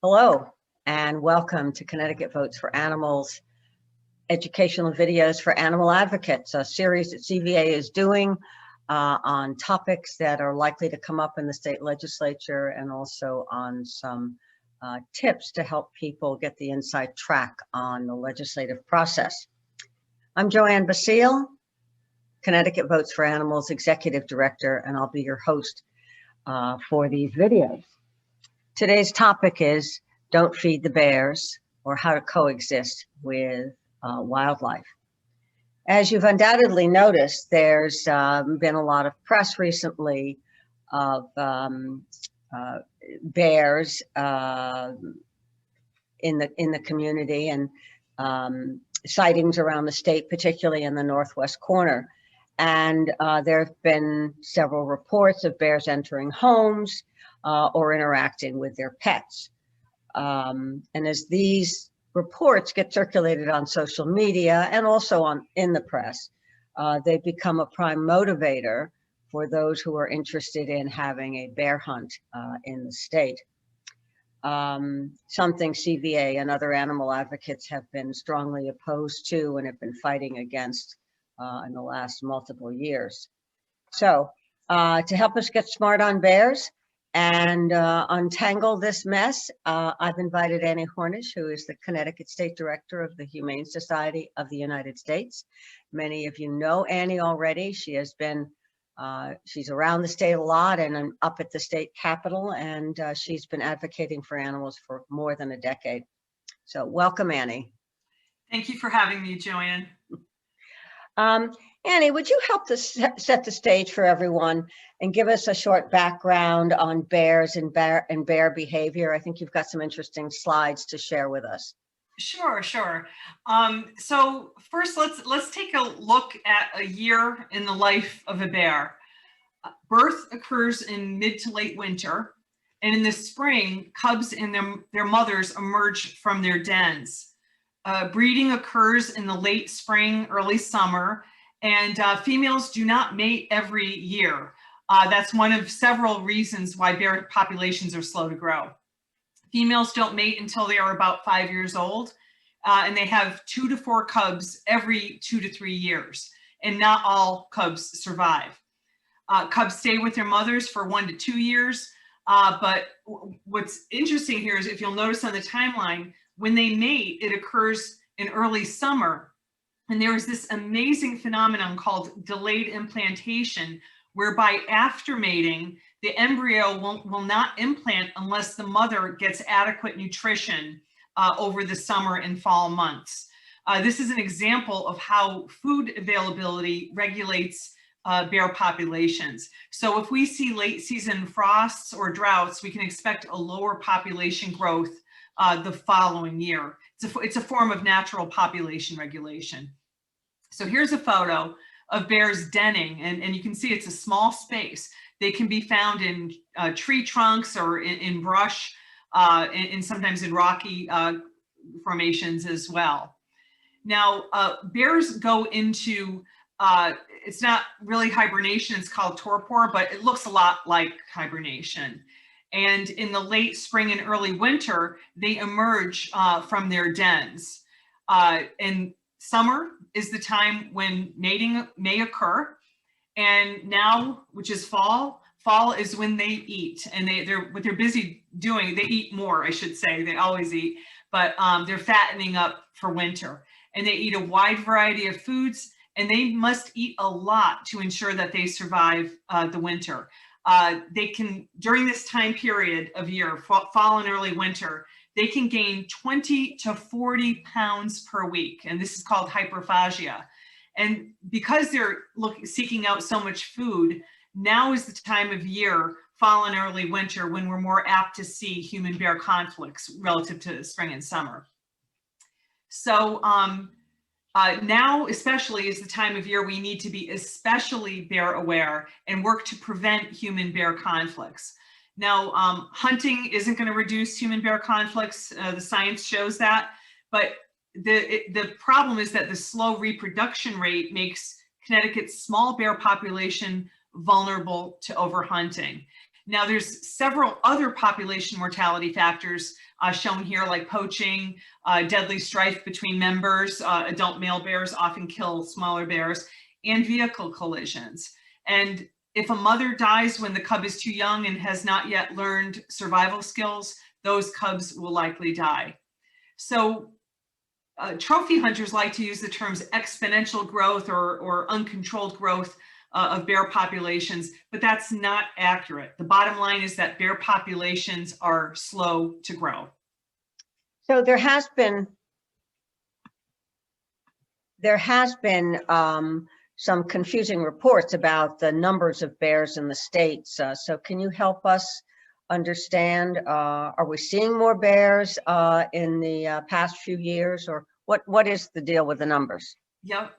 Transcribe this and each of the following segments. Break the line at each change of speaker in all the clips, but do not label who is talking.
Hello, and welcome to Connecticut Votes for Animals, educational videos for animal advocates, a series that CVA is doing on topics that are likely to come up in the state legislature, and also on some tips to help people get the inside track on the legislative process. I'm Joanne Basile, Connecticut Votes for Animals Executive Director, and I'll be your host for these videos. Today's topic is Don't Feed the Bears, or How to Coexist with Wildlife. As you've undoubtedly noticed, there's been a lot of press recently of bears in the community, and sightings around the state, particularly in the northwest corner. And there have been several reports of bears entering homes or interacting with their pets. And as these reports get circulated on social media and also in the press, they become a prime motivator for those who are interested in having a bear hunt in the state. Something CVA and other animal advocates have been strongly opposed to and have been fighting against in the last multiple years. So to help us get smart on bears and untangle this mess, I've invited Annie Hornish, who is the Connecticut State Director of the Humane Society of the United States. Many of you know Annie already. She has been, she's around the state a lot and up at the state capitol, and she's been advocating for animals for more than a decade. So welcome, Annie.
Thank you for having me, Joanne.
Annie, would you help to set the stage for everyone and give us a short background on bears and bear behavior? I think you've got some interesting slides to share with us.
Sure. So first, let's take a look at a year in the life of a bear. Birth occurs in mid to late winter, and in the spring, cubs and their mothers emerge from their dens. Breeding occurs in the late spring, early summer, and females do not mate every year. That's one of several reasons why bear populations are slow to grow. Females don't mate until they are about 5 years old, and they have 2 to 4 cubs every 2 to 3 years, and not all cubs survive. Cubs stay with their mothers for 1 to 2 years, but what's interesting here is, if you'll notice on the timeline, when they mate, it occurs in early summer. And there is this amazing phenomenon called delayed implantation, whereby after mating, the embryo will not implant unless the mother gets adequate nutrition over the summer and fall months. This is an example of how food availability regulates bear populations. So if we see late season frosts or droughts, we can expect a lower population growth the following year. It's a form of natural population regulation. So here's a photo of bears denning, and you can see it's a small space. They can be found in tree trunks or in brush, and sometimes in rocky formations as well. Now, bears go into, it's not really hibernation, it's called torpor, but it looks a lot like hibernation. And in the late spring and early winter, they emerge from their dens. And summer is the time when mating may occur. And now, which is fall is when they eat. And what they're busy doing, they eat more, I should say, they always eat, but they're fattening up for winter. And they eat a wide variety of foods, and they must eat a lot to ensure that they survive the winter. They can, during this time period of year, fall and early winter, they can gain 20 to 40 pounds per week. And this is called hyperphagia. And because they're seeking out so much food, now is the time of year, fall and early winter, when we're more apt to see human bear conflicts relative to spring and summer. So now especially is the time of year we need to be especially bear aware and work to prevent human bear conflicts. Now, hunting isn't going to reduce human bear conflicts. The science shows that, but the problem is that the slow reproduction rate makes Connecticut's small bear population vulnerable to overhunting. Now, there's several other population mortality factors shown here, like poaching, deadly strife between members. Adult male bears often kill smaller bears, and vehicle collisions. And if a mother dies when the cub is too young and has not yet learned survival skills, those cubs will likely die. So trophy hunters like to use the terms exponential growth or uncontrolled growth of bear populations, but that's not accurate. The bottom line is that bear populations are slow to grow.
So there has been some confusing reports about the numbers of bears in the states. So can you help us understand, are we seeing more bears in the past few years, or what is the deal with the numbers?
Yep.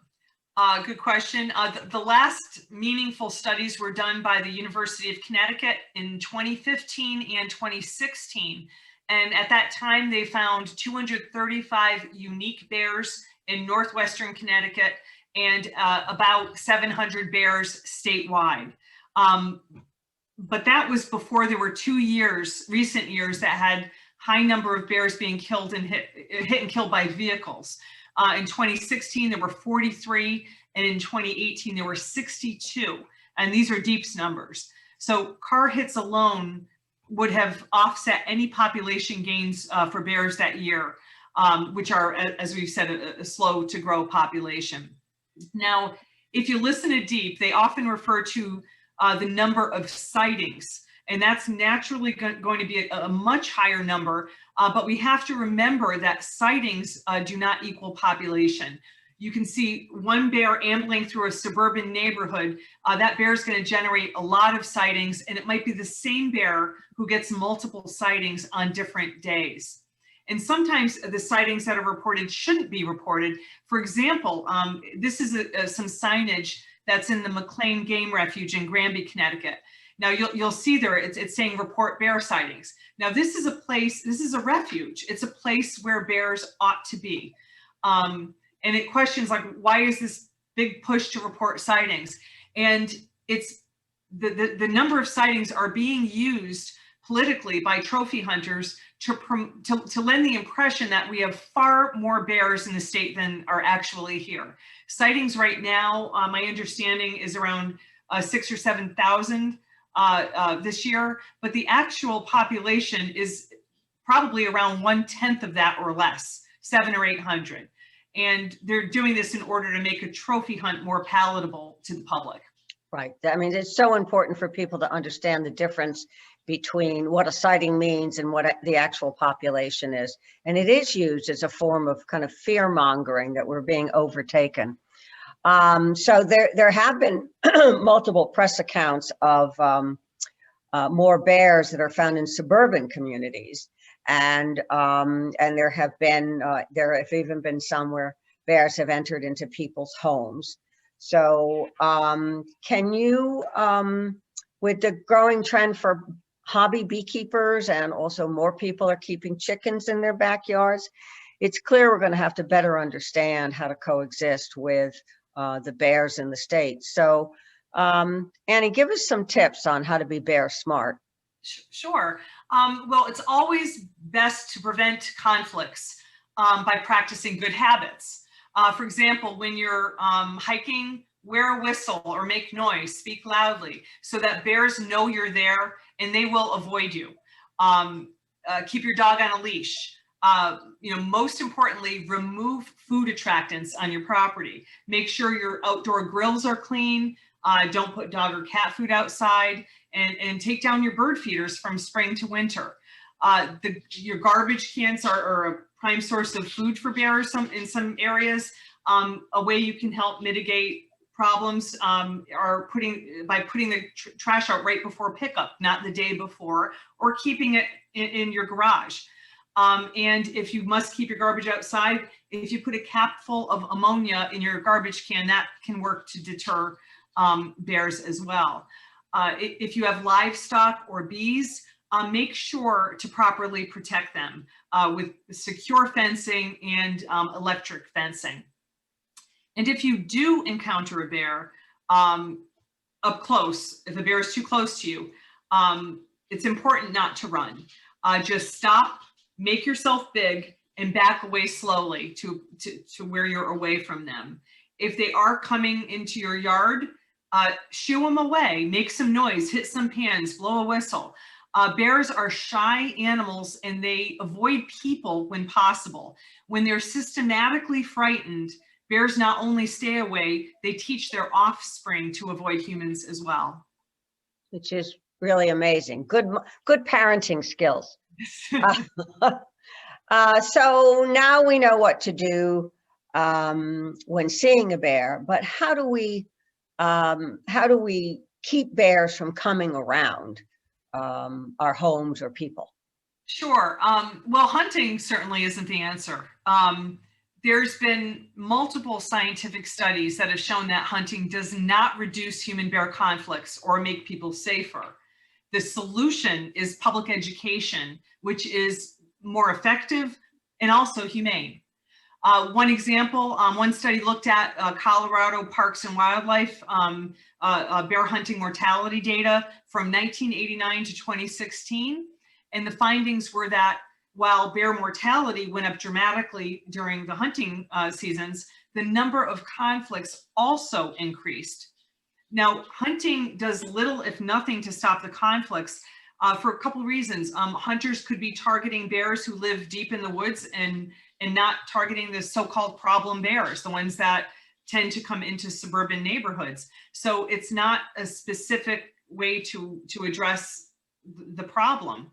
Good question. The last meaningful studies were done by the University of Connecticut in 2015 and 2016. And at that time, they found 235 unique bears in northwestern Connecticut and about 700 bears statewide. But that was before there were 2 years, recent years, that had high number of bears being killed and hit and killed by vehicles. In 2016, there were 43, and in 2018, there were 62. And these are DEEP's numbers. So car hits alone would have offset any population gains for bears that year, which are, as we've said, a slow to grow population. Now, if you listen to DEEP, they often refer to the number of sightings, and that's naturally going to be a much higher number, but we have to remember that sightings do not equal population. You can see one bear ambling through a suburban neighborhood, that bear is going to generate a lot of sightings, and it might be the same bear who gets multiple sightings on different days. And sometimes the sightings that are reported shouldn't be reported. For example, this is some signage that's in the McLean Game Refuge in Granby, Connecticut. Now you'll see there, it's saying report bear sightings. Now this is a place, this is a refuge. It's a place where bears ought to be. And it questions like, why is this big push to report sightings? And it's the number of sightings are being used politically by trophy hunters to lend the impression that we have far more bears in the state than are actually here. Sightings right now, my understanding is around 6,000 or 7,000 this year, but the actual population is probably around 1/10 of that or less, 700 or 800. And they're doing this in order to make a trophy hunt more palatable to the public.
Right. I mean, it's so important for people to understand the difference between what a sighting means and what the actual population is. And it is used as a form of kind of fear mongering that we're being overtaken. So there have been multiple press accounts of more bears that are found in suburban communities. And there have even been some where bears have entered into people's homes. So can you, with the growing trend for hobby beekeepers and also more people are keeping chickens in their backyards, it's clear we're going to have to better understand how to coexist with the bears in the state. So Annie, give us some tips on how to be bear smart.
Sure. Well, it's always best to prevent conflicts by practicing good habits. For example, when you're hiking, wear a whistle or make noise, speak loudly so that bears know you're there and they will avoid you. Keep your dog on a leash. Most importantly, remove food attractants on your property. Make sure your outdoor grills are clean. Don't put dog or cat food outside, and take down your bird feeders from spring to winter. Your garbage cans are a prime source of food for bears in some areas. A way you can help mitigate problems are by putting the trash out right before pickup, not the day before, or keeping it in your garage. And if you must keep your garbage outside, if you put a cap full of ammonia in your garbage can, that can work to deter bears as well. If you have livestock or bees, make sure to properly protect them with secure fencing and electric fencing. And if you do encounter a bear up close, if a bear is too close to you, it's important not to run. Just stop, make yourself big, and back away slowly to where you're away from them. If they are coming into your yard, shoo them away, make some noise, hit some pans, blow a whistle. Bears are shy animals and they avoid people when possible. When they're systematically frightened, bears not only stay away, they teach their offspring to avoid humans as well.
Which is really amazing. Good parenting skills. So now we know what to do when seeing a bear, but how do we keep bears from coming around our homes or people?
Sure. Well, hunting certainly isn't the answer. There's been multiple scientific studies that have shown that hunting does not reduce human-bear conflicts or make people safer. The solution is public education, which is more effective and also humane. One example, one study looked at Colorado Parks and Wildlife bear hunting mortality data from 1989 to 2016. And the findings were that while bear mortality went up dramatically during the hunting seasons, the number of conflicts also increased. Now, hunting does little, if nothing, to stop the conflicts for a couple of reasons. Hunters could be targeting bears who live deep in the woods and not targeting the so-called problem bears, the ones that tend to come into suburban neighborhoods. So it's not a specific way to address the problem.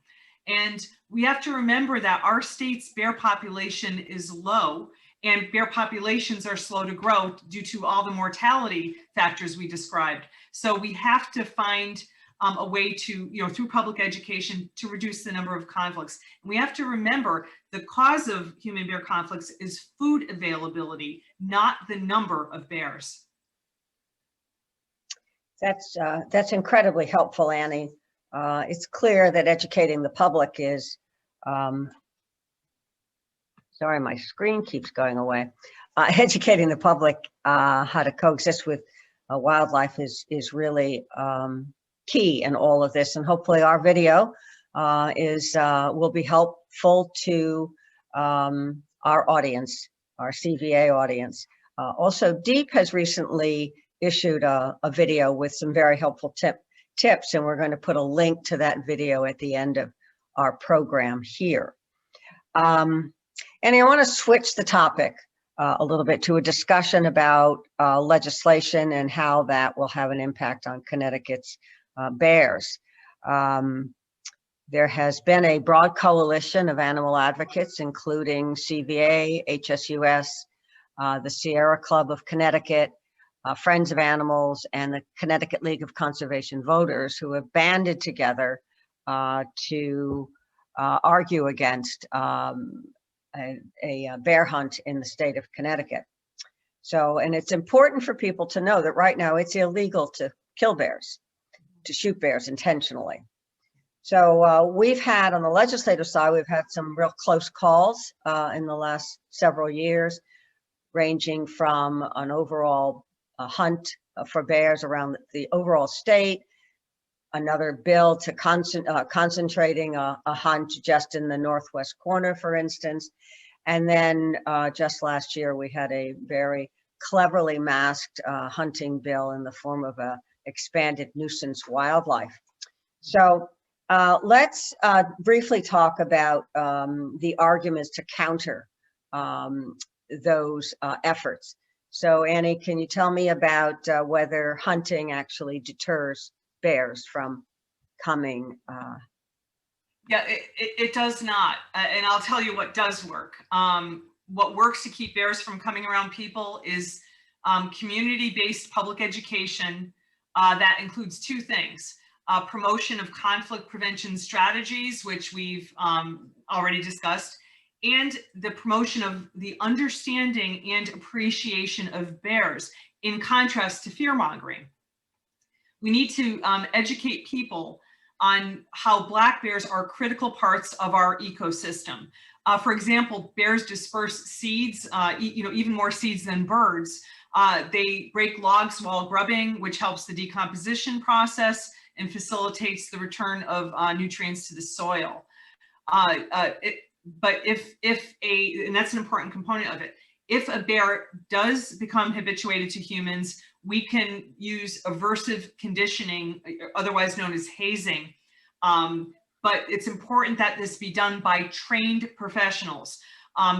And we have to remember that our state's bear population is low and bear populations are slow to grow due to all the mortality factors we described. So we have to find a way to, through public education, to reduce the number of conflicts. And we have to remember the cause of human bear conflicts is food availability, not the number of bears.
That's incredibly helpful, Annie. It's clear that educating the public is, sorry, my screen keeps going away. Educating the public how to coexist with wildlife is really key in all of this. And hopefully our video will be helpful to our audience, our CVA audience. Also, Deep has recently issued a video with some very helpful tips, and we're going to put a link to that video at the end of our program here. And I want to switch the topic a little bit to a discussion about legislation and how that will have an impact on Connecticut's bears. There has been a broad coalition of animal advocates, including CVA, HSUS, the Sierra Club of Connecticut, Friends of Animals, and the Connecticut League of Conservation Voters, who have banded together to argue against a bear hunt in the state of Connecticut. So, and it's important for people to know that right now it's illegal to kill bears, to shoot bears intentionally. So we've had, on the legislative side, we've had some real close calls in the last several years, ranging from an overall hunt for bears around the overall state, another bill to concentrating a hunt just in the northwest corner, for instance. And then just last year, we had a very cleverly masked hunting bill in the form of a expanded nuisance wildlife. So let's briefly talk about the arguments to counter those efforts. So Annie, can you tell me about whether hunting actually deters bears from coming?
Yeah, it does not. And I'll tell you what does work. What works to keep bears from coming around people is community-based public education that includes two things. Promotion of conflict prevention strategies, which we've already discussed, and the promotion of the understanding and appreciation of bears, in contrast to fear-mongering. We need to educate people on how black bears are critical parts of our ecosystem. For example, bears disperse seeds, even more seeds than birds. They break logs while grubbing, which helps the decomposition process and facilitates the return of nutrients to the soil. But and that's an important component of it, if a bear does become habituated to humans, we can use aversive conditioning, otherwise known as hazing. But it's important that this be done by trained professionals.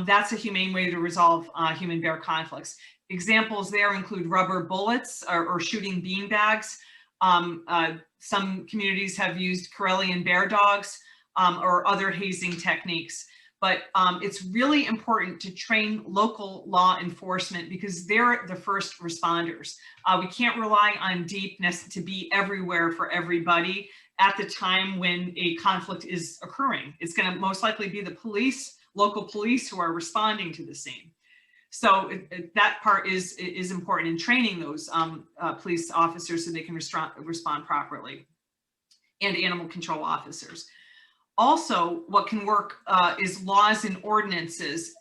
That's a humane way to resolve human-bear conflicts. Examples there include rubber bullets or shooting bean bags. Some communities have used Karelian bear dogs or other hazing techniques. But it's really important to train local law enforcement because they're the first responders. We can't rely on deepness to be everywhere for everybody at the time when a conflict is occurring. It's going to most likely be the police, local police, who are responding to the scene. So that part is important in training those police officers so they can respond properly, and animal control officers. Also, what can work is laws and ordinances,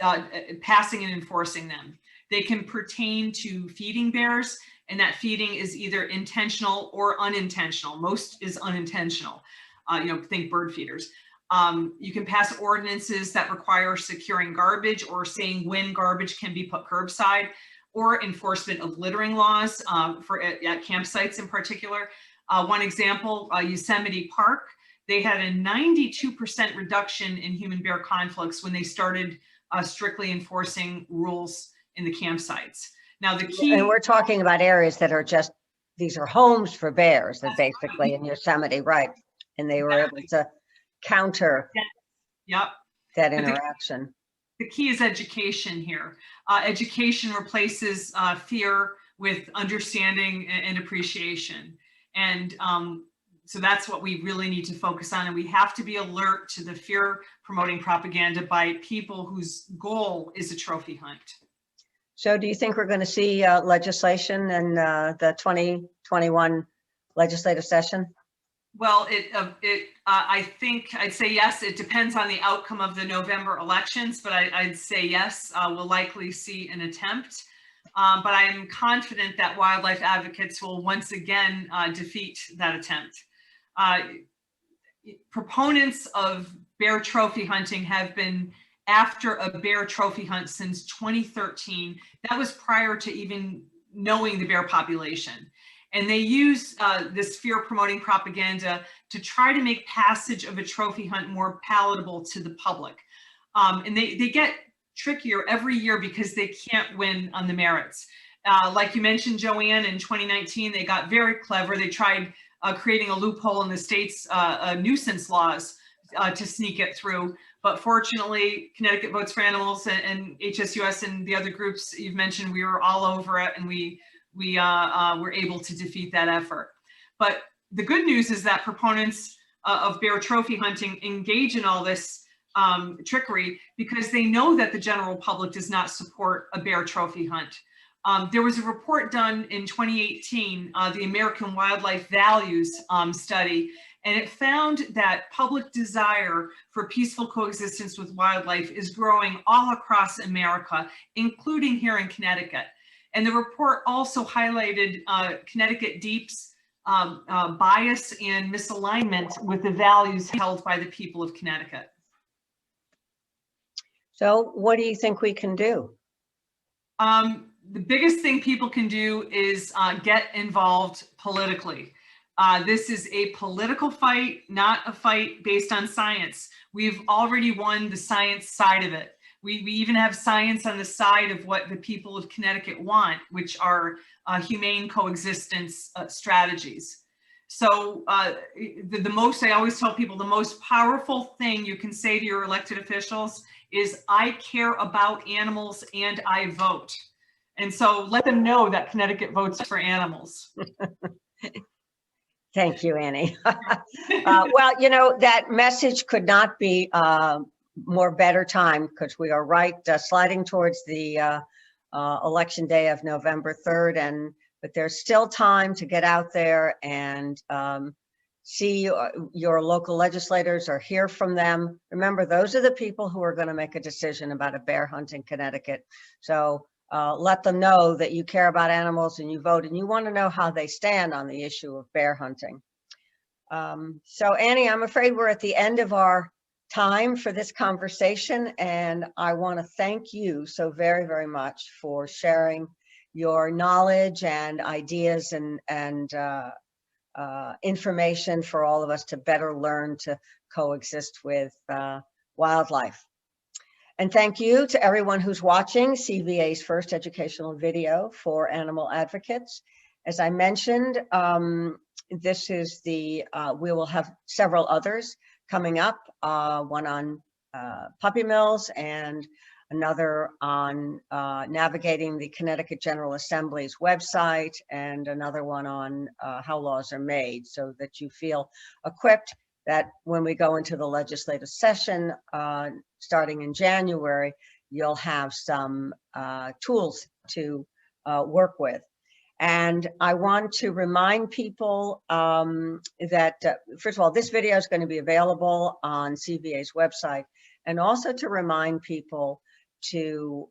passing and enforcing them. They can pertain to feeding bears, and that feeding is either intentional or unintentional. Most is unintentional, think bird feeders. You can pass ordinances that require securing garbage or saying when garbage can be put curbside, or enforcement of littering laws at campsites in particular. One example, Yosemite Park. They had a 92% reduction in human-bear conflicts when they started strictly enforcing rules in the campsites. Now the key—
And we're talking about areas that are just, these are homes for bears, that basically in Yosemite, right? And they were able to counter that interaction.
The key is education here. Education replaces fear with understanding and appreciation. And so that's what we really need to focus on. And we have to be alert to the fear promoting propaganda by people whose goal is a trophy hunt.
So do you think we're going to see legislation in the 2021 legislative session?
Well, I think I'd say yes. It depends on the outcome of the November elections, but I'd say yes, we'll likely see an attempt. But I'm confident that wildlife advocates will once again defeat that attempt. Proponents of bear trophy hunting have been after a bear trophy hunt since 2013. That was prior to even knowing the bear population. And they use this fear promoting propaganda to try to make passage of a trophy hunt more palatable to the public. And they get trickier every year because they can't win on the merits. Like you mentioned, Joanne, in 2019, they got very clever. They tried creating a loophole in the state's nuisance laws to sneak it through. But fortunately, Connecticut Votes for Animals and HSUS and the other groups you've mentioned, we were all over it, and we were able to defeat that effort. But the good news is that proponents of bear trophy hunting engage in all this trickery because they know that the general public does not support a bear trophy hunt. There was a report done in 2018, the American Wildlife Values study, and it found that public desire for peaceful coexistence with wildlife is growing all across America, including here in Connecticut. And the report also highlighted Connecticut Deep's bias and misalignment with the values held by the people of Connecticut.
So what do you think we can do?
The biggest thing people can do is get involved politically. This is a political fight, not a fight based on science. We've already won the science side of it. We even have science on the side of what the people of Connecticut want, which are humane coexistence strategies. So the most, I always tell people, the most powerful thing you can say to your elected officials is, I care about animals and I vote. And so let them know that Connecticut votes for animals.
Thank you, Annie. Well, you know, that message could not be more better time, because we are right sliding towards the election day of November 3rd, but there's still time to get out there and see your local legislators or hear from them. Remember, those are the people who are going to make a decision about a bear hunt in Connecticut. So let them know that you care about animals and you vote, and you want to know how they stand on the issue of bear hunting. So Annie, I'm afraid we're at the end of our time for this conversation, and I want to thank you so very, very much for sharing your knowledge and ideas and information for all of us to better learn to coexist with wildlife. And thank you to everyone who's watching CVA's first educational video for animal advocates. As I mentioned, this is we will have several others coming up, one on puppy mills and another on navigating the Connecticut General Assembly's website, and another one on how laws are made, so that you feel equipped that when we go into the legislative session starting in January, you'll have some tools to work with. And I want to remind people that, first of all, this video is going to be available on CVA's website, and also to remind people to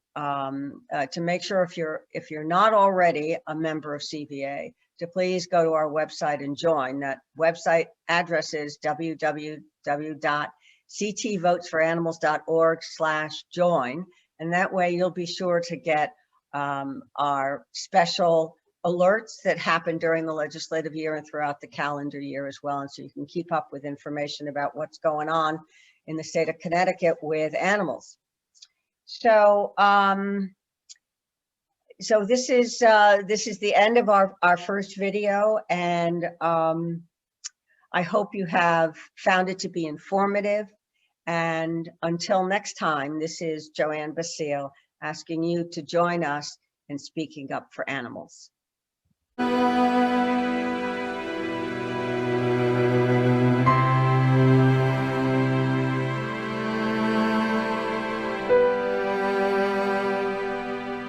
make sure if you're not already a member of CVA, to please go to our website and join. That website address is www.ctvotesforanimals.org/join, and that way you'll be sure to get our special alerts that happen during the legislative year and throughout the calendar year as well, and so you can keep up with information about what's going on in the state of Connecticut with animals. So so this is the end of our first video, and I hope you have found it to be informative. And until next time, this is Joanne Basile asking you to join us in speaking up for animals.